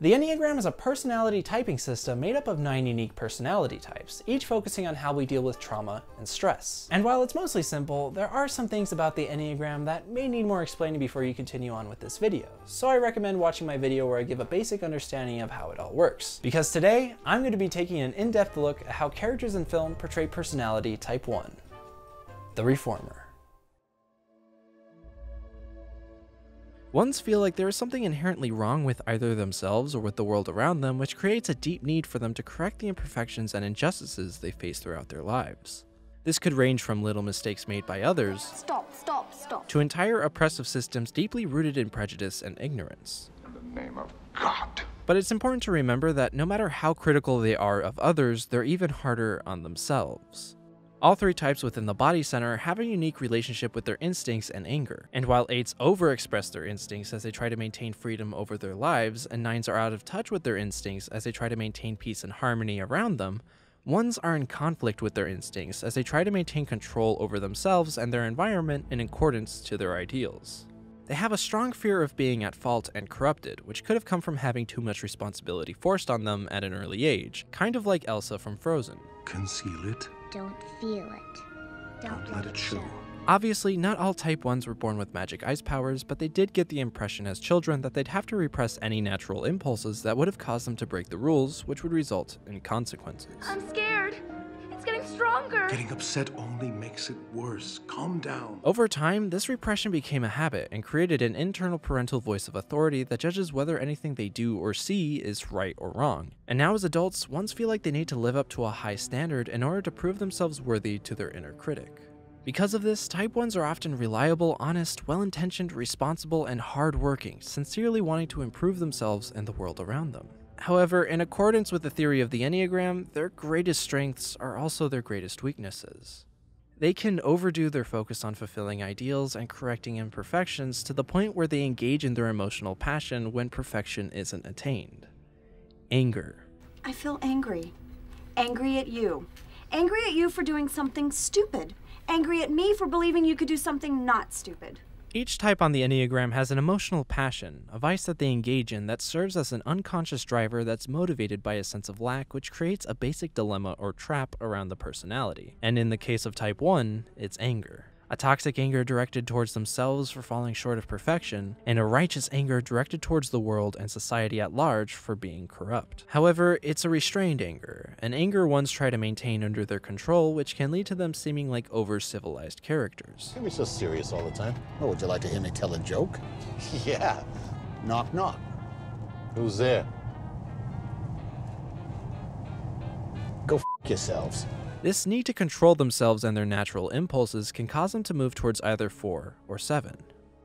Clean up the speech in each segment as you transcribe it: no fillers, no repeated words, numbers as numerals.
The Enneagram is a personality typing system made up of 9 unique personality types, each focusing on how we deal with trauma and stress. And while it's mostly simple, there are some things about the Enneagram that may need more explaining before you continue on with this video, so I recommend watching my video where I give a basic understanding of how it all works. Because today, I'm going to be taking an in-depth look at how characters in film portray personality type 1, the Reformer. Ones feel like there is something inherently wrong with either themselves or with the world around them, which creates a deep need for them to correct the imperfections and injustices they face throughout their lives. This could range from little mistakes made by others, to entire oppressive systems deeply rooted in prejudice and ignorance. In the name of God. But it's important to remember that no matter how critical they are of others, they're even harder on themselves. All 3 types within the body center have a unique relationship with their instincts and anger, and while 8s overexpress their instincts as they try to maintain freedom over their lives, and 9s are out of touch with their instincts as they try to maintain peace and harmony around them, 1s are in conflict with their instincts as they try to maintain control over themselves and their environment in accordance to their ideals. They have a strong fear of being at fault and corrupted, which could have come from having too much responsibility forced on them at an early age, kind of like Elsa from Frozen. Conceal it. Don't feel it. Don't let it show. Obviously, not all Type 1s were born with magic ice powers, but they did get the impression as children that they'd have to repress any natural impulses that would have caused them to break the rules, which would result in consequences. I'm scared. It's getting stronger. Getting upset only makes it worse. Calm down. Over time, this repression became a habit and created an internal parental voice of authority that judges whether anything they do or see is right or wrong. And now as adults, ones feel like they need to live up to a high standard in order to prove themselves worthy to their inner critic. Because of this, Type 1s are often reliable, honest, well-intentioned, responsible, and hard-working, sincerely wanting to improve themselves and the world around them. However, in accordance with the theory of the Enneagram, their greatest strengths are also their greatest weaknesses. They can overdo their focus on fulfilling ideals and correcting imperfections to the point where they engage in their emotional passion when perfection isn't attained. Anger. I feel angry. Angry at you. Angry at you for doing something stupid. Angry at me for believing you could do something not stupid. Each type on the Enneagram has an emotional passion, a vice that they engage in that serves as an unconscious driver that's motivated by a sense of lack, which creates a basic dilemma or trap around the personality. And in the case of Type 1, it's anger. A toxic anger directed towards themselves for falling short of perfection, and a righteous anger directed towards the world and society at large for being corrupt. However, it's a restrained anger, an anger ones try to maintain under their control, which can lead to them seeming like over-civilized characters. Can't be so serious all the time. Oh, would you like to hear me tell a joke? Yeah. Knock, knock. Who's there? Go f*** yourselves. This need to control themselves and their natural impulses can cause them to move towards either 4 or 7.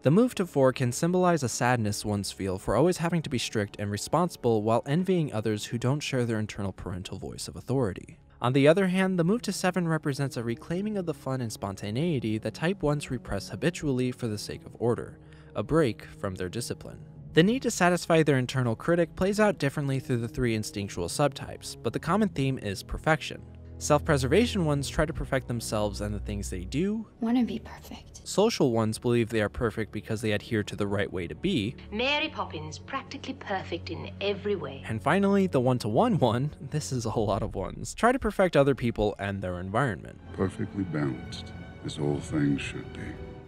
The move to 4 can symbolize a sadness ones feel for always having to be strict and responsible while envying others who don't share their internal parental voice of authority. On the other hand, the move to 7 represents a reclaiming of the fun and spontaneity that Type 1s repress habitually for the sake of order, a break from their discipline. The need to satisfy their internal critic plays out differently through the 3 instinctual subtypes, but the common theme is perfection. Self-preservation ones try to perfect themselves and the things they do. Want to be perfect. Social ones believe they are perfect because they adhere to the right way to be. Mary Poppins, practically perfect in every way. And finally, the 1-to-1 one, this is a lot of ones, try to perfect other people and their environment. Perfectly balanced, as all things should be.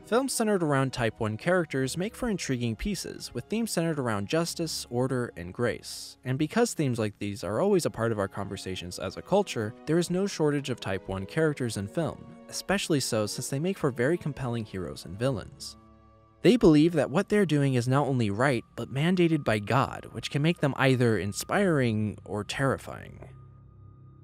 Films centered around Type 1 characters make for intriguing pieces, with themes centered around justice, order, and grace. And because themes like these are always a part of our conversations as a culture, there is no shortage of Type 1 characters in film, especially so since they make for very compelling heroes and villains. They believe that what they're doing is not only right, but mandated by God, which can make them either inspiring or terrifying.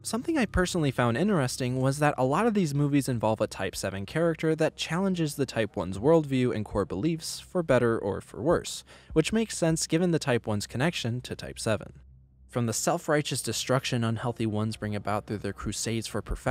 Something I personally found interesting was that a lot of these movies involve a Type 7 character that challenges the Type 1's worldview and core beliefs, for better or for worse, which makes sense given the Type 1's connection to Type 7. From the self-righteous destruction unhealthy ones bring about through their crusades for perfection,